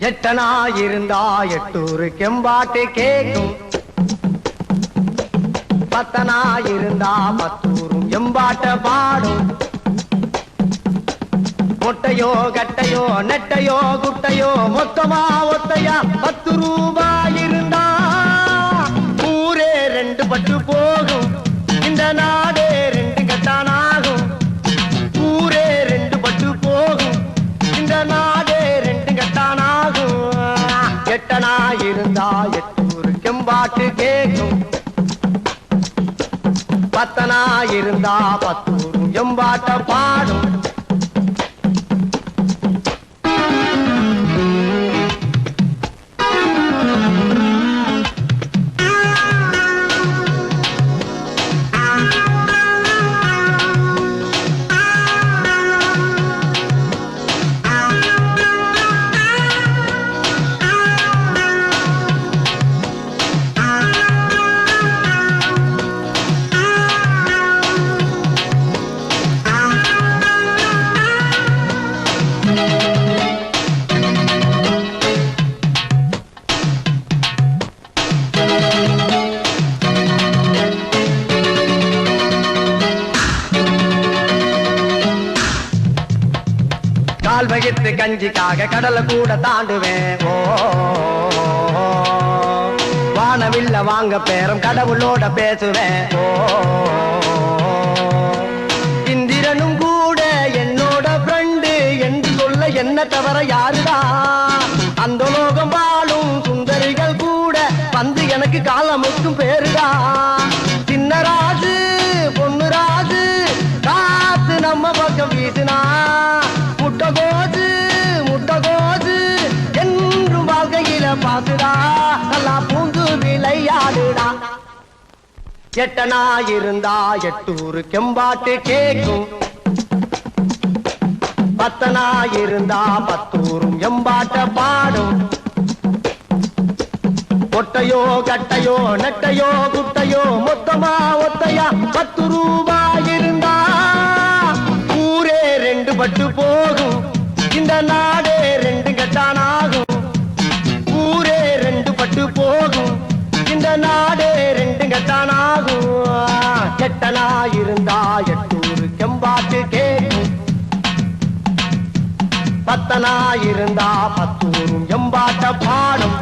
எட்டனா இருந்தா எட்டூரு கெம்பாட்டு கேக்கும், பத்தனா இருந்தா பத்தூரும் எம்பாட்ட பாடும். மொட்டையோ கட்டையோ நெட்டையோ குட்டையோ மொத்தமா ஒத்தையா 10 ரூபாய் இருந்தா ஊரே 2 பட்டு போகும். இந்த நாடே 2 கட்டானாகும். ஊரே 2 பட்டு போகும். இந்த நாடே 2 கட்டானாகும். எட்டனா இருந்தா எட்டூரு கெம்பாட்டு கேக்கும், பத்தனா இருந்தா பத்தூரும் எம்பாட்ட பாடும். கால் வகித்து கஞ்சிக்காக கடலை கூட தாண்டுவேன். ஓ வானவில்ல வாங்க பேரம் கடவுளோட பேசுவேன். ஓ இந்திரனும் கூட என்னோட ஃப்ரெண்டு என்று சொல்ல என்ன தவிர யாருடா? அந்த லோகம் வாழும் சுந்தரிகள் கூட வந்து எனக்கு காலமுக்கும் பேருடா. சின்னராஜு பொண்ணு ராஜு காத்து நம்ம பக்கம் வீசுனா முட்டகோது முட்டகோது என்றும் வாழ்க்கையில பாசுடா. நல்லா பூந்து விளையாடுடா. எட்டனா இருந்தா எட்டூரு கெம்பாட்டு கேக்கும், பத்தனா இருந்தா பத்தூரும் எம்பாட்ட பாடும். ஒட்டையோ கட்டையோ நெட்டையோ குட்டையோ மொத்தமா ஒத்தையா 10 ரூபாய் இருந்தா ஊரே 2 பட்டு போகும். இந்த நாடே 2 கட்டானாகும். ஊரே 2 பட்டு போகும். இந்த நாடே 2 கட்டானாகும். எட்டனா இருந்தா எட்டூரு கெம்பாட்டு கேக்கும், பத்தனா இருந்தா பத்தூரும் எம்பாட்ட பாடும்.